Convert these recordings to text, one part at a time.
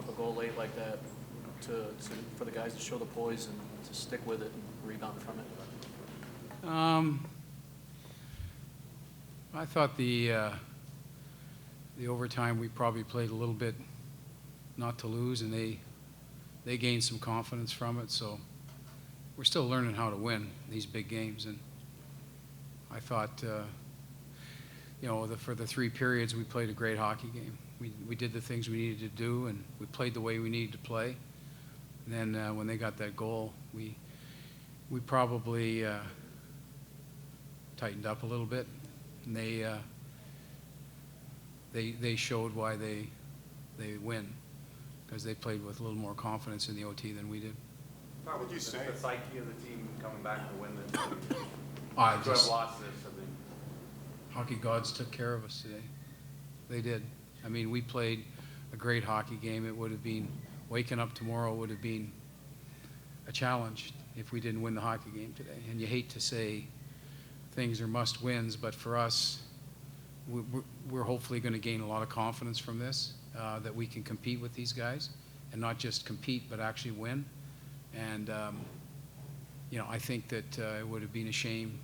up a goal late like that for the guys to show the poise and to stick with it and rebound from it? I thought the overtime we probably played a little bit not to lose, and they gained some confidence from it. So we're still learning how to win these big games. And I thought, for the 3 periods we played a great hockey game. We did the things we needed to do, and we played the way we needed to play. And then when they got that goal, we probably tightened up a little bit, and they showed why they win, because they played with a little more confidence in the OT than we did. What would you say? The psyche of the team coming back to win this. I just have lost this. I mean, hockey gods took care of us today. They did. I mean, we played a great hockey game. It would have been, waking up tomorrow would have been a challenge if we didn't win the hockey game today. And you hate to say things are must-wins, but for us, we're hopefully going to gain a lot of confidence from this, that we can compete with these guys, and not just compete, but actually win. And, I think that it would have been a shame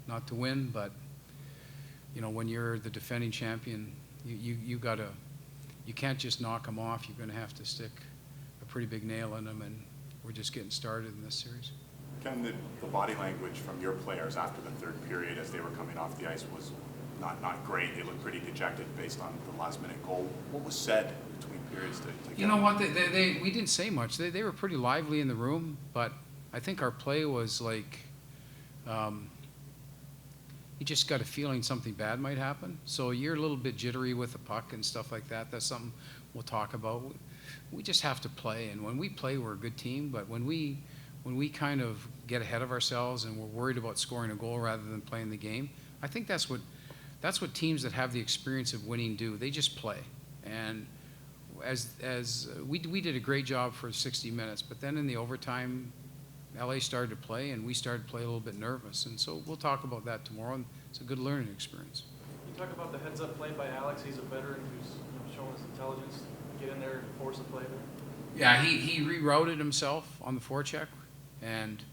not to win, but, when you're the defending champion, you can't just knock them off. You're going to have to stick a pretty big nail in them, and we're just getting started in this series. Ken, the body language from your players after the third period as they were coming off the ice was not great. They looked pretty dejected based on the last-minute goal. What was said between periods to You know what? We didn't say much. They were pretty lively in the room, but I think our play was like, you just got a feeling something bad might happen. So you're a little bit jittery with the puck and stuff like that. That's something we'll talk about. We just have to play, and when we play, we're a good team. But when we kind of get ahead of ourselves and we're worried about scoring a goal rather than playing the game, I think that's what teams that have the experience of winning do. They just play. And as we did a great job for 60 minutes, but then in the overtime, LA started to play, and we started to play a little bit nervous. And so we'll talk about that tomorrow, and it's a good learning experience. You talk about the heads-up play by Alex. He's a veteran who's showing his intelligence. Get in there and force a play there. Yeah, he rerouted himself on the forecheck, and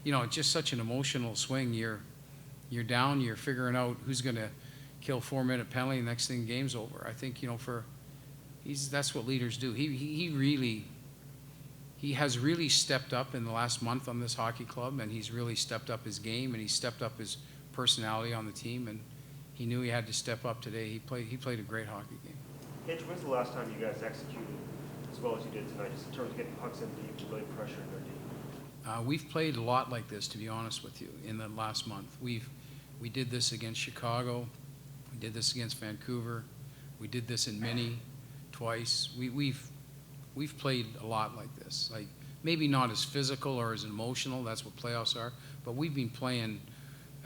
it's just such an emotional swing. You're down, you're figuring out who's going to kill 4-minute penalty, and next thing game's over. I think that's what leaders do. He has really stepped up in the last month on this hockey club, and he's really stepped up his game, and he's stepped up his personality on the team, and he knew he had to step up today. He played a great hockey game. Hitch, when's the last time you guys executed as well as you did tonight, just in terms of getting pucks in deep and really pressuring their deep? We've played a lot like this, to be honest with you, in the last month. We did this against Chicago. We did this against Vancouver. We did this in Mini twice. We've played a lot like this. Like, maybe not as physical or as emotional. That's what playoffs are. But we've been playing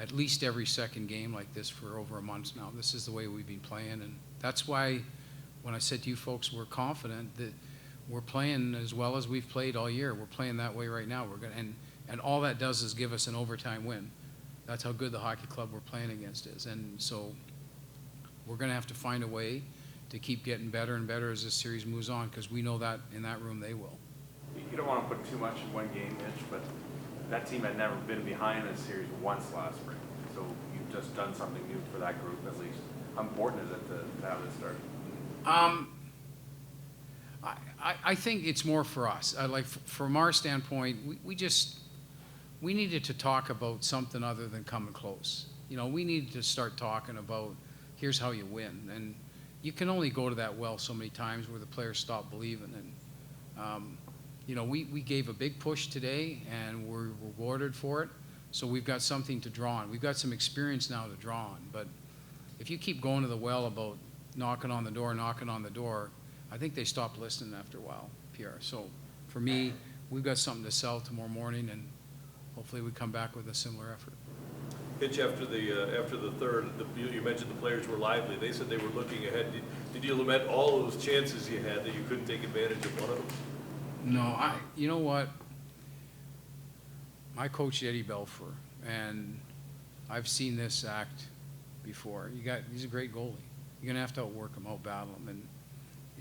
at least every second game like this for over a month now. This is the way we've been playing, and that's why when I said to you folks, we're confident that we're playing as well as we've played all year. We're playing that way right now. And all that does is give us an overtime win. That's how good the hockey club we're playing against is. And so we're going to have to find a way to keep getting better and better as this series moves on, because we know that in that room they will. You don't want to put too much in one game, Mitch, but that team had never been behind in a series once last spring. So you've just done something new for that group, at least. How important is it to have this start? I think it's more for us. From our standpoint, we needed to talk about something other than coming close. We needed to start talking about here's how you win. And you can only go to that well so many times where the players stop believing. And, we gave a big push today, and we're rewarded for it. So we've got something to draw on. We've got some experience now to draw on. But if you keep going to the well about knocking on the door, I think they stopped listening after a while, Pierre. So for me, we've got something to sell tomorrow morning, and hopefully we come back with a similar effort. Hitch, after the third, you mentioned the players were lively. They said they were looking ahead. Did you lament all those chances you had that you couldn't take advantage of one of them? No, you know what? I coached Eddie Belfour, and I've seen this act before. He's a great goalie. You're going to have to outwork him, out-battle him. And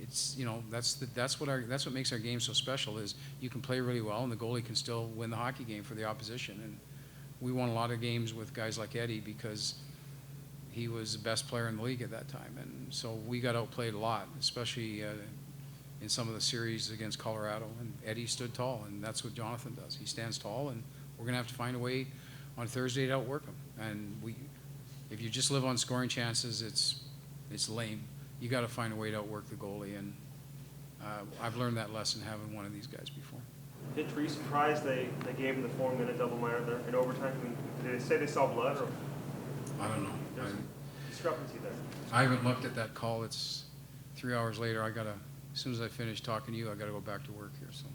it's, you know, that's what makes our game so special is you can play really well and the goalie can still win the hockey game for the opposition. And we won a lot of games with guys like Eddie because he was the best player in the league at that time. And so we got outplayed a lot, especially in some of the series against Colorado. And Eddie stood tall, and that's what Jonathan does. He stands tall, and we're going to have to find a way on Thursday to outwork him. And if you just live on scoring chances, it's lame. You got to find a way to outwork the goalie, and I've learned that lesson having one of these guys before. Hitch, were you surprised they gave him the 4-minute double minor there in overtime? I mean, did they say they saw blood, or I don't know. there's discrepancy there? I haven't looked at that call. It's 3 hours later. As soon as I finish talking to you, I got to go back to work here. So